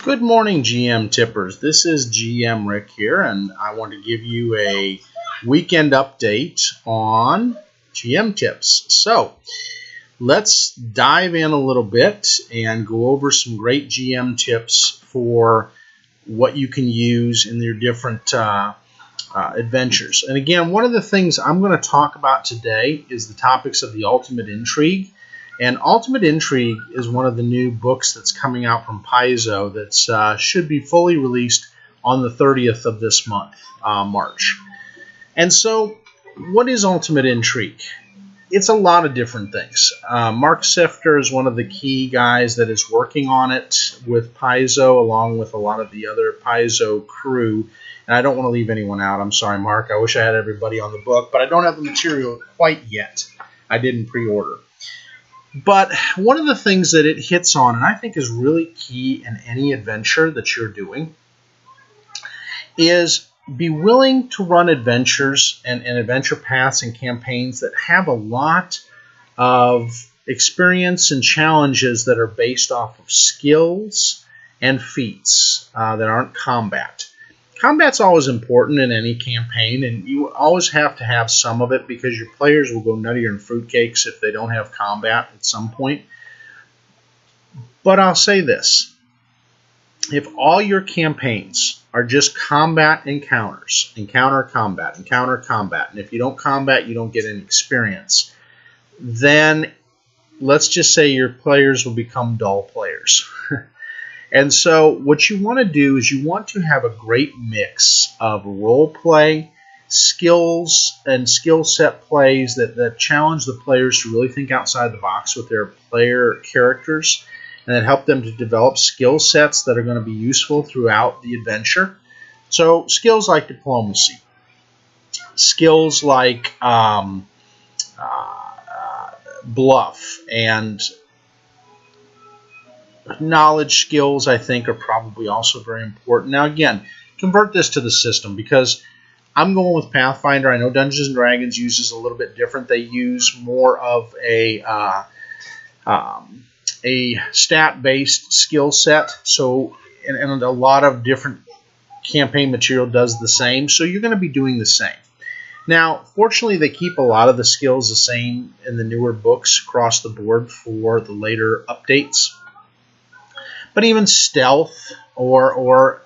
Good morning, GM Tippers. This is GM Rick here, and I want to give you a weekend update on GM tips. So, let's dive in a little bit and go over some great GM tips for what you can use in your different adventures. And again, one of the things I'm going to talk about today is the topics of the Ultimate Intrigue. And Ultimate Intrigue is one of the new books that's coming out from Paizo that should be fully released on the 30th of this month, March. And so, what is Ultimate Intrigue? It's a lot of different things. Mark Sifter is one of the key guys that is working on it with Paizo, along with a lot of the other Paizo crew. And I don't want to leave anyone out. I'm sorry, Mark. I wish I had everybody on the book, but I don't have the material quite yet. I didn't pre-order. But one of the things that it hits on, and I think is really key in any adventure that you're doing, is be willing to run adventures and adventure paths and campaigns that have a lot of experience and challenges that are based off of skills and feats that aren't combat. Combat's always important in any campaign, and you always have to have some of it because your players will go nuttier than fruitcakes if they don't have combat at some point. But I'll say this. If all your campaigns are just combat encounters, encounter combat, and if you don't combat, you don't get any experience, then let's just say your players will become dull players. And so what you want to do is you want to have a great mix of role play, skills, and skill set plays that challenge the players to really think outside the box with their player characters, and that help them to develop skill sets that are going to be useful throughout the adventure. So skills like diplomacy, skills like bluff, and knowledge skills, I think, are probably also very important. Now, again, convert this to the system because I'm going with Pathfinder. I know Dungeons & Dragons uses a little bit different. They use more of a stat-based skill set. So, and a lot of different campaign material does the same. So you're going to be doing the same. Now, fortunately, they keep a lot of the skills the same in the newer books across the board for the later updates. But even stealth or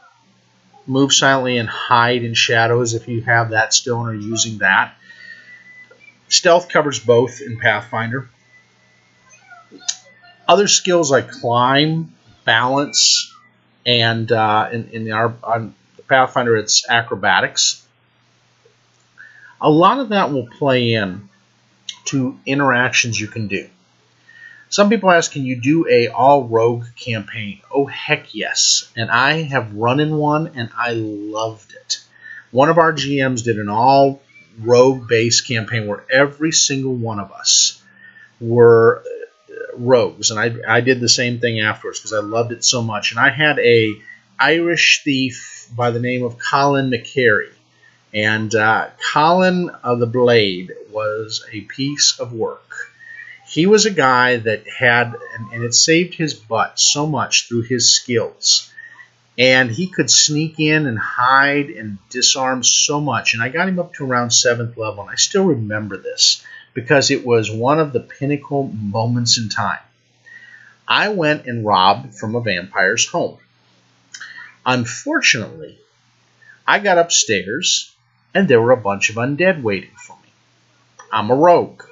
move silently and hide in shadows, if you have that still and are using that. Stealth covers both in Pathfinder. Other skills like climb, balance, and on the Pathfinder it's acrobatics. A lot of that will play in to interactions you can do. Some people ask, can you do a all-rogue campaign? Oh, heck yes. And I have run in one, and I loved it. One of our GMs did an all-rogue-based campaign where every single one of us were rogues. And I did the same thing afterwards because I loved it so much. And I had a Irish thief by the name of Colin McCary. And Colin of the Blade was a piece of work. He was a guy that had, and it saved his butt so much through his skills. And he could sneak in and hide and disarm so much. And I got him up to around 7th level. And I still remember this because it was one of the pinnacle moments in time. I went and robbed from a vampire's home. Unfortunately, I got upstairs and there were a bunch of undead waiting for me. I'm a rogue.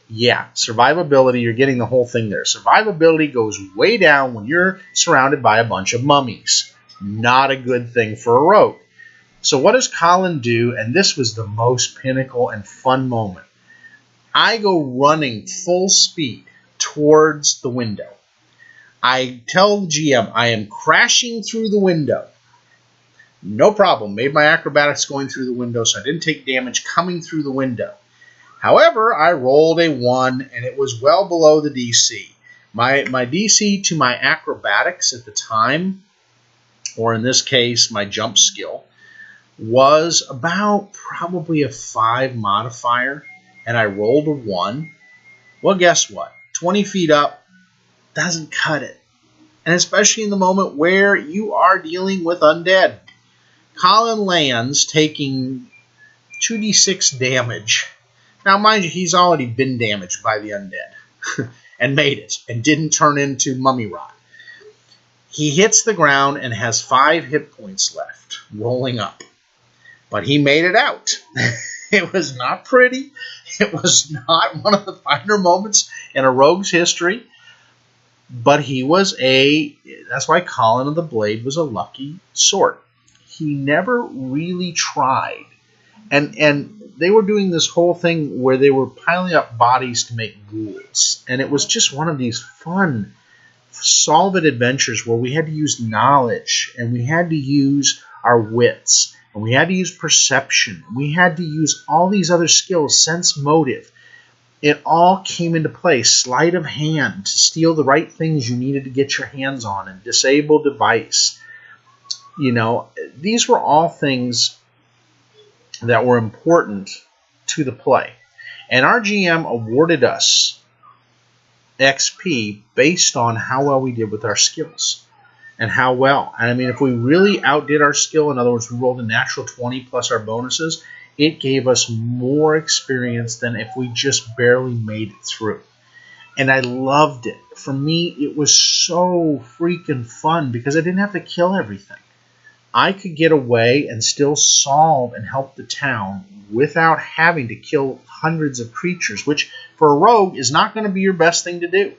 Yeah, survivability, you're getting the whole thing there. Survivability goes way down when you're surrounded by a bunch of mummies. Not a good thing for a rogue. So what does Colin do? And this was the most pinnacle and fun moment. I go running full speed towards the window. I tell the GM, I am crashing through the window. No problem. Made my acrobatics going through the window, so I didn't take damage coming through the window. However, I rolled a 1, and it was well below the DC. My DC to my acrobatics at the time, or in this case, my jump skill, was about probably a 5 modifier, and I rolled a 1. Well, guess what? 20 feet up doesn't cut it. and especially in the moment where you are dealing with undead. Colin lands taking 2d6 damage. Now, mind you, he's already been damaged by the undead and made it and didn't turn into mummy rot. He hits the ground and has 5 hit points left, rolling up. But he made it out. It was not pretty. It was not one of the finer moments in a rogue's history. But he was that's why Colin of the Blade was a lucky sort. He never really tried. And they were doing this whole thing where they were piling up bodies to make ghouls. And it was just one of these fun, solve it adventures where we had to use knowledge and we had to use our wits and we had to use perception. We had to use all these other skills, sense motive. It all came into play. Sleight of hand to steal the right things you needed to get your hands on and disable device. You know, these were all things that were important to the play. And our GM awarded us XP based on how well we did with our skills and how well. And I mean, if we really outdid our skill, in other words, we rolled a natural 20 plus our bonuses, it gave us more experience than if we just barely made it through. And I loved it. For me, it was so freaking fun because I didn't have to kill everything. I could get away and still solve and help the town without having to kill hundreds of creatures, which for a rogue is not going to be your best thing to do.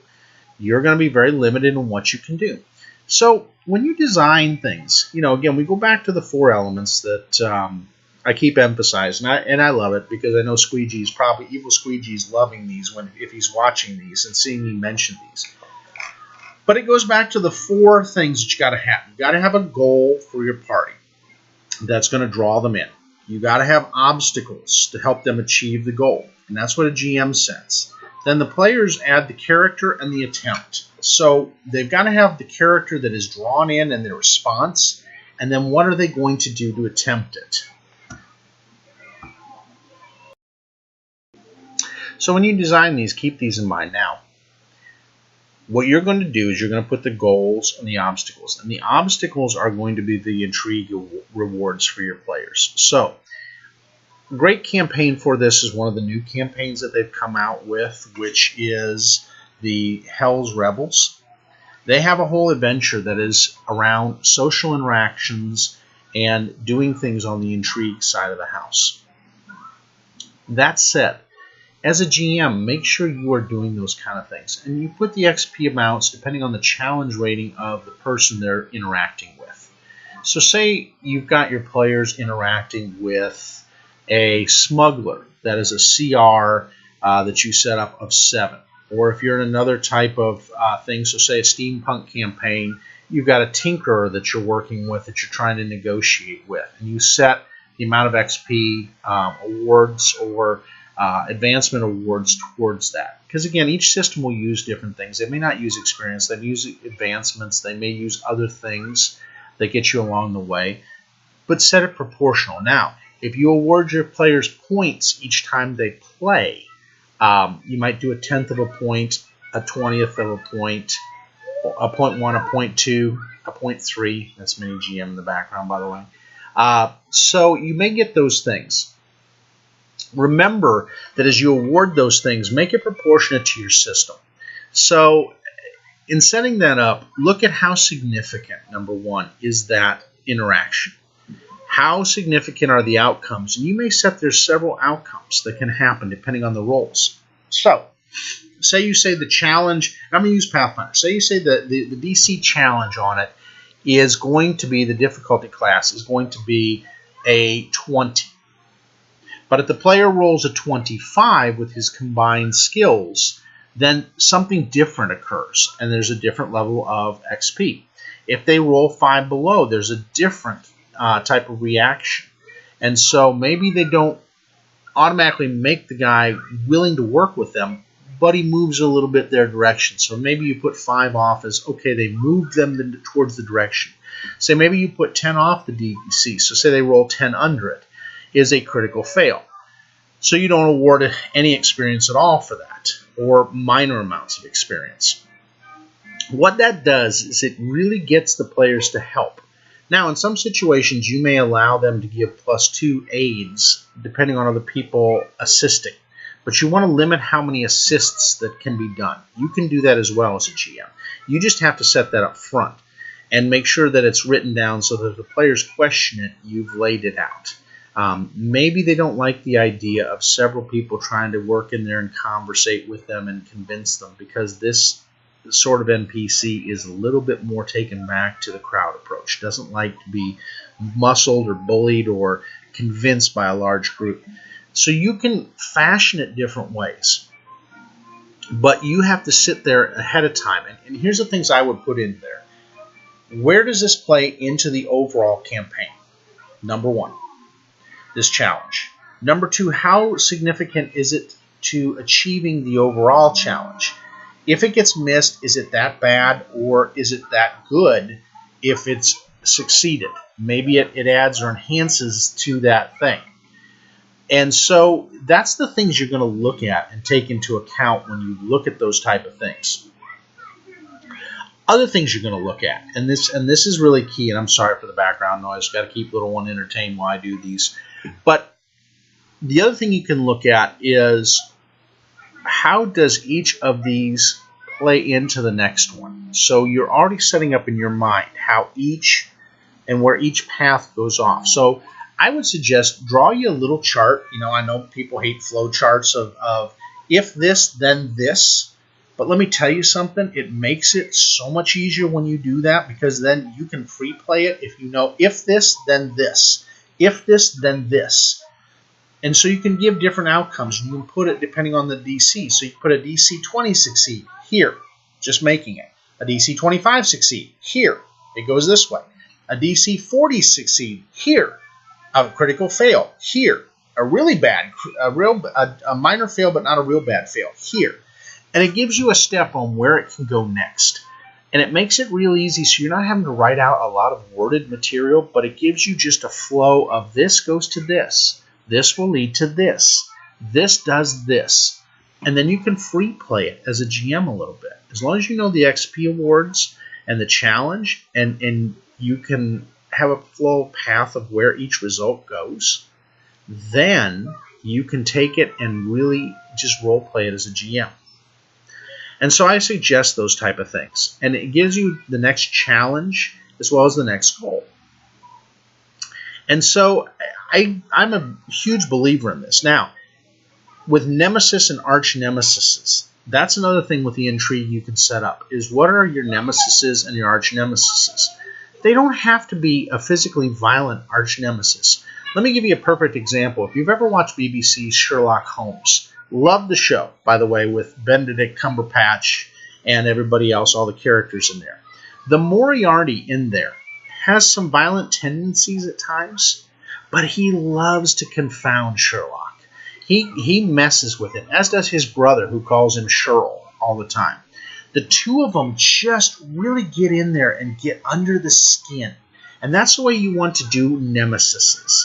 You're going to be very limited in what you can do. So when you design things, you know, again, we go back to the 4 elements that I keep emphasizing, and I love it because I know Squeegee's probably, Evil Squeegee's loving these if he's watching these and seeing me mention these. But it goes back to the 4 things that you got to have. You got to have a goal for your party that's going to draw them in. You got to have obstacles to help them achieve the goal, and that's what a GM sets. Then the players add the character and the attempt. So they've got to have the character that is drawn in and their response, and then what are they going to do to attempt it? So when you design these, keep these in mind. Now, what you're going to do is you're going to put the goals and the obstacles. And the obstacles are going to be the intrigue rewards for your players. So, great campaign for this is one of the new campaigns that they've come out with, which is the Hell's Rebels. They have a whole adventure that is around social interactions and doing things on the intrigue side of the house. That said, as a GM, make sure you are doing those kind of things. And you put the XP amounts depending on the challenge rating of the person they're interacting with. So say you've got your players interacting with a smuggler that is a CR that you set up of 7. Or if you're in another type of thing, so say a steampunk campaign, you've got a tinkerer that you're working with that you're trying to negotiate with. And you set the amount of XP awards or advancement awards towards that. Because again, each system will use different things. They may not use experience, they may use advancements, they may use other things that get you along the way, but set it proportional. Now, if you award your players points each time they play, you might do a 10th of a point, a 20th of a point, a 0.1, a 0.2, a 0.3. That's mini GM in the background, by the way. So you may get those things. Remember that as you award those things, make it proportionate to your system. So in setting that up, look at how significant, number 1, is that interaction. How significant are the outcomes? And you may set there's several outcomes that can happen depending on the roles. So, say you say the challenge, I'm going to use Pathfinder. Say you say the DC challenge on it is going to be, the difficulty class is going to be a 20. But if the player rolls a 25 with his combined skills, then something different occurs, and there's a different level of XP. If they roll 5 below, there's a different type of reaction. And so maybe they don't automatically make the guy willing to work with them, but he moves a little bit their direction. So maybe you put 5 off as, okay, they moved them towards the direction. Say maybe you put 10 off the DC. So say they roll 10 under it. Is a critical fail. So you don't award any experience at all for that, or minor amounts of experience. What that does is it really gets the players to help. Now, in some situations, you may allow them to give +2 aids, depending on other people assisting. But you want to limit how many assists that can be done. You can do that as well as a GM. You just have to set that up front and make sure that it's written down so that if the players question it, you've laid it out. Maybe they don't like the idea of several people trying to work in there and conversate with them and convince them, because this sort of NPC is a little bit more taken back to the crowd approach. Doesn't like to be muscled or bullied or convinced by a large group. So you can fashion it different ways. But you have to sit there ahead of time. And here's the things I would put in there. Where does this play into the overall campaign? Number 1, this challenge. Number 2, how significant is it to achieving the overall challenge? If it gets missed, is it that bad, or is it that good if it's succeeded? Maybe it adds or enhances to that thing. And so that's the things you're going to look at and take into account when you look at those type of things. Other things you're going to look at, and this is really key, and I'm sorry for the background noise. Got to keep little one entertained while I do these. But the other thing you can look at is, how does each of these play into the next one? So you're already setting up in your mind how each and where each path goes off. So I would suggest draw you a little chart. You know, I know people hate flow charts of if this, then this. But let me tell you something. It makes it so much easier when you do that, because then you can free play it if you know if this, then this. If this, then this. And so you can give different outcomes. You can put it depending on the DC. So you put a DC 20 succeed here, just making it. A DC 25 succeed here. It goes this way. A DC 40 succeed here. A critical fail here. A really bad, a minor fail but not a real bad fail here. And it gives you a step on where it can go next. And it makes it real easy, so you're not having to write out a lot of worded material, but it gives you just a flow of this goes to this. This will lead to this. This does this. And then you can free play it as a GM a little bit. As long as you know the XP awards and the challenge, and you can have a flow path of where each result goes, then you can take it and really just role play it as a GM. And so I suggest those type of things. And it gives you the next challenge as well as the next goal. And so I'm a huge believer in this. Now, with Nemesis and Arch Nemesises, that's another thing with the intrigue you can set up, is what are your Nemesises and your Arch Nemesises? They don't have to be a physically violent Arch Nemesis. Let me give you a perfect example. If you've ever watched BBC's Sherlock Holmes, love the show, by the way, with Benedict Cumberbatch and everybody else, all the characters in there. The Moriarty in there has some violent tendencies at times, but he loves to confound Sherlock. He messes with him, as does his brother, who calls him Sherl all the time. The two of them just really get in there and get under the skin. And that's the way you want to do Nemesises.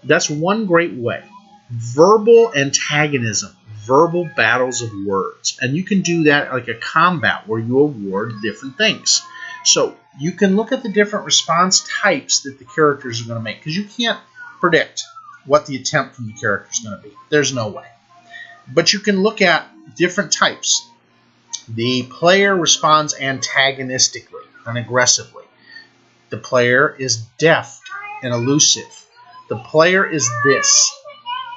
That's one great way. Verbal antagonism, verbal battles of words. And you can do that like a combat where you award different things. So you can look at the different response types that the characters are going to make, because you can't predict what the attempt from the character is going to be. There's no way. But you can look at different types. The player responds antagonistically and aggressively. The player is deft and elusive. The player is this.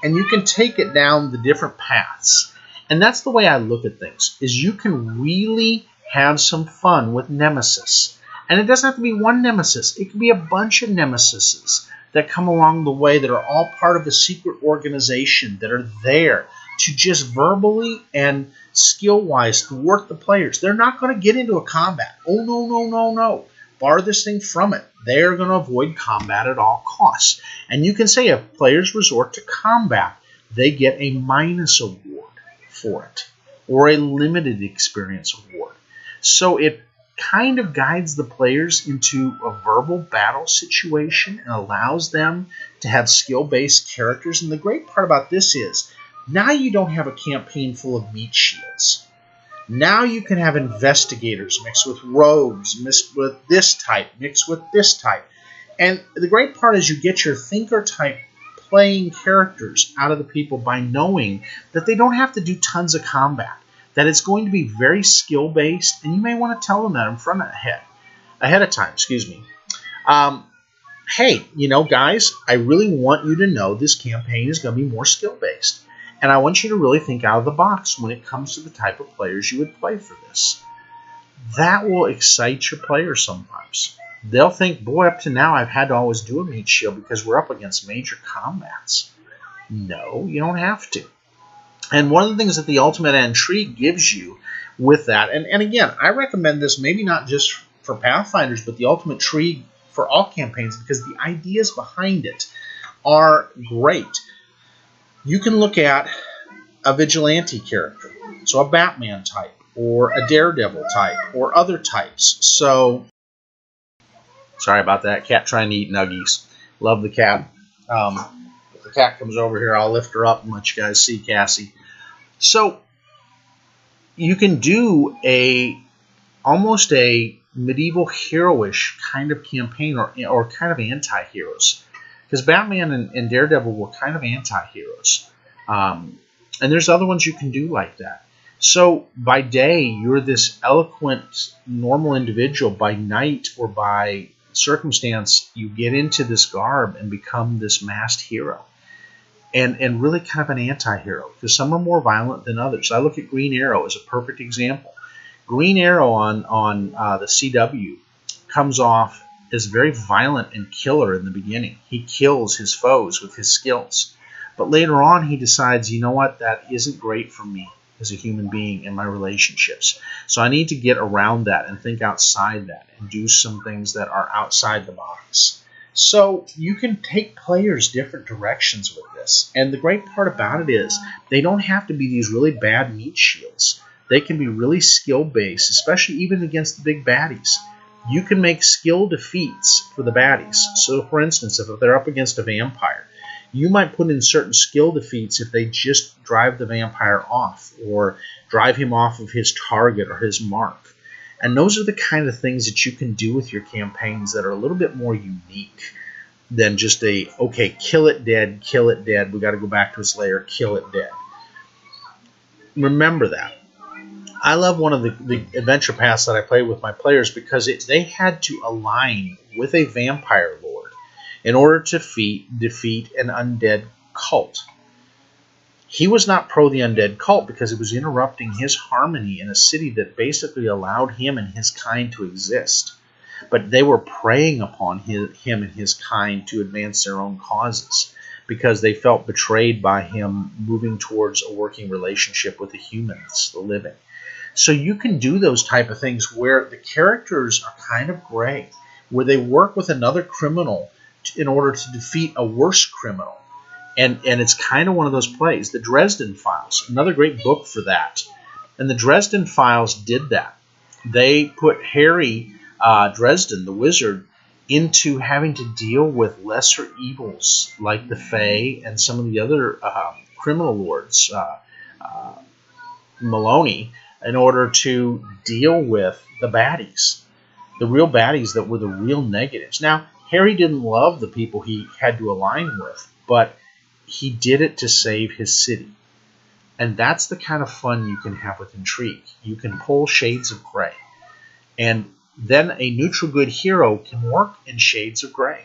And you can take it down the different paths. And that's the way I look at things, is you can really have some fun with Nemesis. And it doesn't have to be one Nemesis. It can be a bunch of Nemesises that come along the way that are all part of a secret organization that are there to just verbally and skill-wise thwart the players. They're not going to get into a combat. Oh, no, no, no, no. Farthest thing from it. They're going to avoid combat at all costs. And you can say if players resort to combat, they get a minus award for it, or a limited experience award. So it kind of guides the players into a verbal battle situation and allows them to have skill-based characters. And the great part about this is, now you don't have a campaign full of meat shields. Now you can have investigators mixed with rogues, mixed with this type, mixed with this type. And the great part is you get your thinker type playing characters out of the people by knowing that they don't have to do tons of combat, that it's going to be very skill based, and you may want to tell them that ahead of time. Hey, guys, I really want you to know this campaign is going to be more skill based, and I want you to really think out of the box when it comes to the type of players you would play for this. That will excite your players sometimes. They'll think, boy, up to now I've had to always do a meat shield because we're up against major combats. No, you don't have to. And one of the things that the Ultimate Intrigue gives you with that, and again, I recommend this maybe not just for Pathfinders, but the Ultimate Intrigue for all campaigns, because the ideas behind it are great. You can look at a vigilante character, so a Batman type, or a Daredevil type, or other types. So, sorry about that. Cat trying to eat nuggies. Love the cat. If the cat comes over here, I'll lift her up and let you guys see Cassie. So, you can do almost a medieval heroish kind of campaign, or kind of anti-heroes. Because Batman and Daredevil were kind of anti-heroes. And there's other ones you can do like that. So by day, you're this eloquent, normal individual. By night or by circumstance, you get into this garb and become this masked hero. And really kind of an anti-hero. Because some are more violent than others. I look at Green Arrow as a perfect example. Green Arrow on the CW comes off as very violent and killer in the beginning. He kills his foes with his skills. But later on, he decides, you know what, that isn't great for me as a human being in my relationships. So I need to get around that and think outside that and do some things that are outside the box. So you can take players different directions with this. And the great part about it is they don't have to be these really bad meat shields. They can be really skill-based, especially even against the big baddies. You can make skill defeats for the baddies. So, for instance, if they're up against a vampire, you might put in certain skill defeats if they just drive the vampire off or drive him off of his target or his mark. And those are the kind of things that you can do with your campaigns that are a little bit more unique than just okay, kill it dead, we got to go back to its lair, kill it dead. Remember that. I love one of the adventure paths that I play with my players because they had to align with a vampire lord in order to defeat an undead cult. He was not pro the undead cult because it was interrupting his harmony in a city that basically allowed him and his kind to exist. But they were preying upon him and his kind to advance their own causes because they felt betrayed by him moving towards a working relationship with the humans, the living. So you can do those type of things where the characters are kind of gray, where they work with another criminal in order to defeat a worse criminal. And it's kind of one of those plays. The Dresden Files, another great book for that. And the Dresden Files did that. They put Harry Dresden, the wizard, into having to deal with lesser evils like the Fae and some of the other criminal lords, Maloney, in order to deal with the baddies, the real baddies that were the real negatives. Now, Harry didn't love the people he had to align with, but he did it to save his city. And that's the kind of fun you can have with Intrigue. You can pull shades of gray. And then a neutral good hero can work in shades of gray.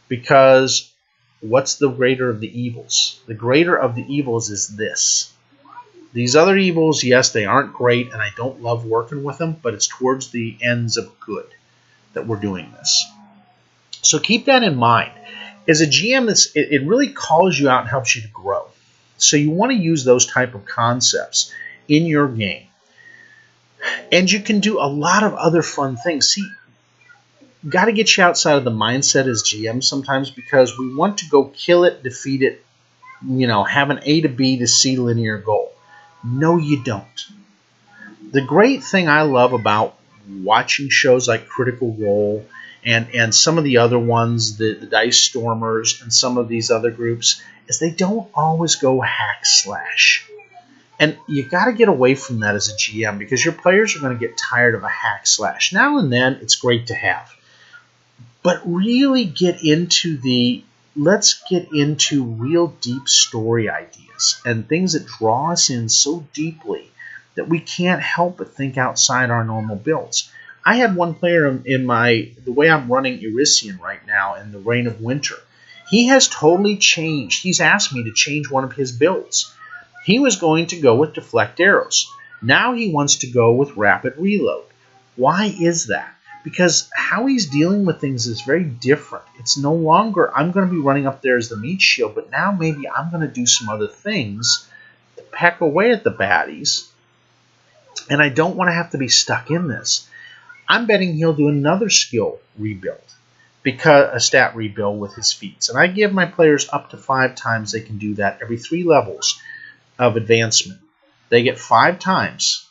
Because what's the greater of the evils? The greater of the evils is this. These other evils, yes, they aren't great, and I don't love working with them, but it's towards the ends of good that we're doing this. So keep that in mind. As a GM, it really calls you out and helps you to grow. So you want to use those type of concepts in your game. And you can do a lot of other fun things. See, got to get you outside of the mindset as GM sometimes because we want to go kill it, defeat it, have an A to B to C linear goal. No, you don't. The great thing I love about watching shows like Critical Role and some of the other ones, the Dice Stormers and some of these other groups, is they don't always go hack slash. And you got to get away from that as a GM, because your players are going to get tired of a hack slash. Now and then, it's great to have. But really get into let's get into real deep story ideas and things that draw us in so deeply that we can't help but think outside our normal builds. I had one player in the way I'm running Elysian right now in the Reign of Winter. He has totally changed. He's asked me to change one of his builds. He was going to go with deflect arrows. Now he wants to go with rapid reload. Why is that? Because how he's dealing with things is very different. It's no longer, I'm going to be running up there as the meat shield, but now maybe I'm going to do some other things to peck away at the baddies, and I don't want to have to be stuck in this. I'm betting he'll do another skill rebuild, because a stat rebuild with his feats. And I give my players up to 5 times they can do that every 3 levels of advancement. They get 5 times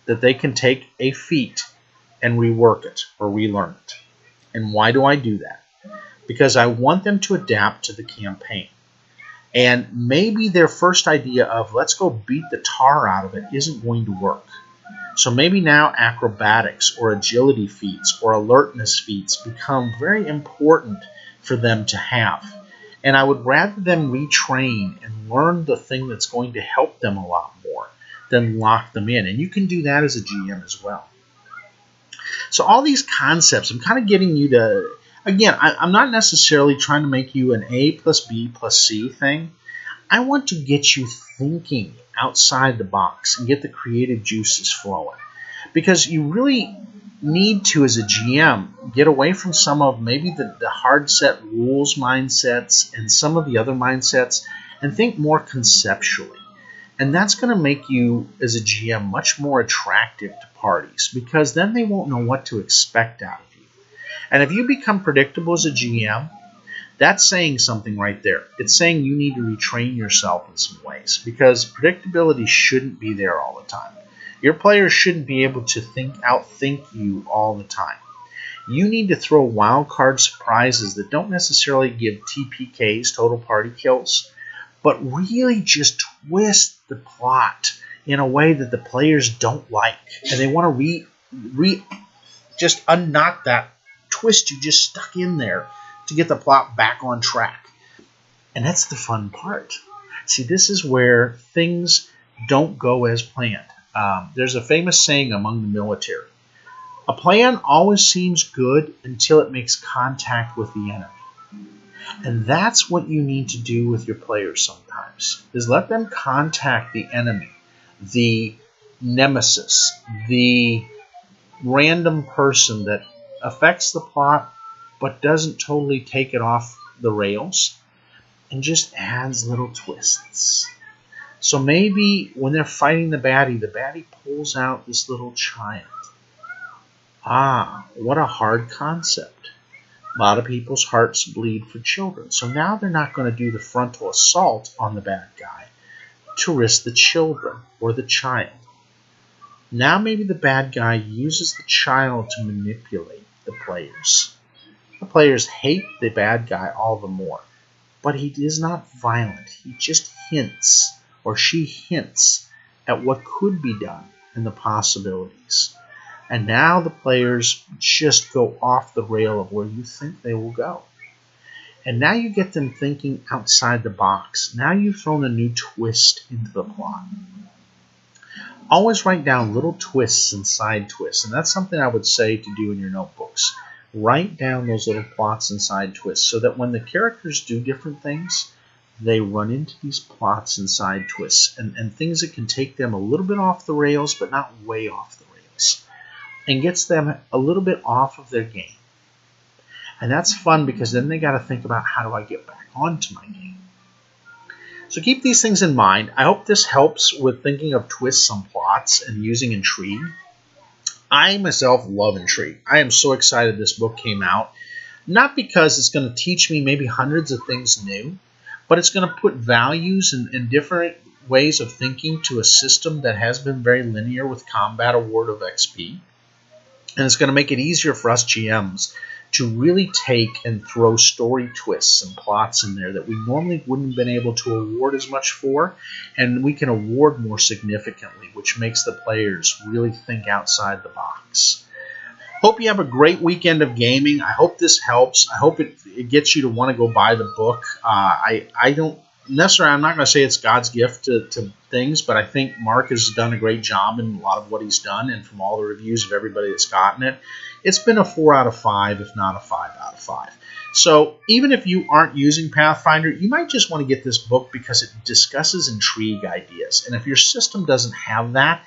that they can take a feat and rework it or relearn it. And why do I do that? Because I want them to adapt to the campaign. And maybe their first idea of let's go beat the tar out of it isn't going to work. So maybe now acrobatics or agility feats or alertness feats become very important for them to have. And I would rather them retrain and learn the thing that's going to help them a lot more than lock them in. And you can do that as a GM as well. So all these concepts, I'm kind of getting you to, again, I'm not necessarily trying to make you an A plus B plus C thing. I want to get you thinking outside the box and get the creative juices flowing. Because you really need to, as a GM, get away from some of maybe the hard set rules mindsets and some of the other mindsets and think more conceptually. And that's going to make you, as a GM, much more attractive to parties, because then they won't know what to expect out of you. And if you become predictable as a GM, that's saying something right there. It's saying you need to retrain yourself in some ways, because predictability shouldn't be there all the time. Your players shouldn't be able to outthink you all the time. You need to throw wild card surprises that don't necessarily give TPKs, total party kills, but really just twist the plot in a way that the players don't like. And they want to just unknot that twist you just stuck in there to get the plot back on track. And that's the fun part. See, this is where things don't go as planned. There's a famous saying among the military. A plan always seems good until it makes contact with the enemy. And that's what you need to do with your players sometimes, is let them contact the enemy, the nemesis, the random person that affects the plot but doesn't totally take it off the rails and just adds little twists. So maybe when they're fighting the baddie pulls out this little child. Ah, what a hard concept. A lot of people's hearts bleed for children. So now they're not going to do the frontal assault on the bad guy to risk the children or the child. Now maybe the bad guy uses the child to manipulate the players. The players hate the bad guy all the more. But he is not violent. He just hints, or she hints, at what could be done and the possibilities. And now the players just go off the rail of where you think they will go. And now you get them thinking outside the box. Now you've thrown a new twist into the plot. Always write down little twists and side twists. And that's something I would say to do in your notebooks. Write down those little plots and side twists so that when the characters do different things, they run into these plots and side twists and things that can take them a little bit off the rails, but not way off the rails. And gets them a little bit off of their game. And that's fun, because then they got to think about, how do I get back onto my game? So keep these things in mind. I hope this helps with thinking of twists on plots and using Intrigue. I myself love Intrigue. I am so excited this book came out. Not because it's going to teach me maybe hundreds of things new, but it's going to put values and different ways of thinking to a system that has been very linear with combat award of XP. And it's going to make it easier for us GMs to really take and throw story twists and plots in there that we normally wouldn't have been able to award as much for, and we can award more significantly, which makes the players really think outside the box. Hope you have a great weekend of gaming. I hope this helps. I hope it gets you to want to go buy the book. I don't necessarily, I'm not going to say it's God's gift to things, but I think Mark has done a great job in a lot of what he's done, and from all the reviews of everybody that's gotten it, it's been a 4 out of 5, if not a 5 out of 5. So even if you aren't using Pathfinder, you might just want to get this book because it discusses intrigue ideas. And if your system doesn't have that,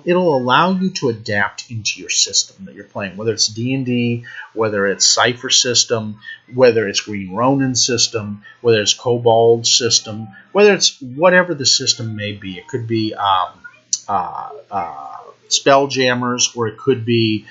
it'll allow you to adapt into your system that you're playing, whether it's D&D, whether it's Cypher system, whether it's Green Ronin system, whether it's Kobold system, whether it's whatever the system may be. It could be Spelljammers, or it could be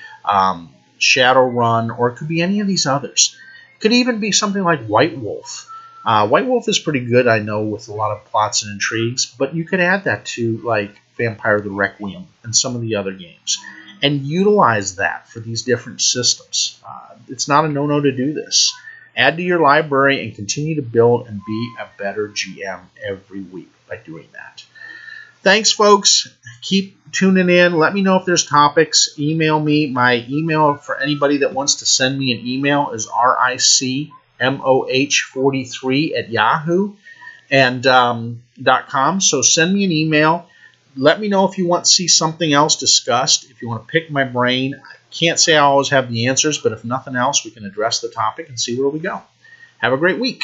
Shadowrun, or it could be any of these others. It could even be something like White Wolf. White Wolf is pretty good, I know, with a lot of plots and intrigues, but you could add that to, like, Vampire the Requiem and some of the other games, and utilize that for these different systems. It's not a no-no to do this. Add to your library and continue to build and be a better GM every week by doing that. Thanks, folks. Keep tuning in. Let me know if there's topics. Email me. My email for anybody that wants to send me an email is ricmoh43@yahoo and .com. So send me an email. Let me know if you want to see something else discussed. If you want to pick my brain, I can't say I always have the answers, but if nothing else, we can address the topic and see where we go. Have a great week.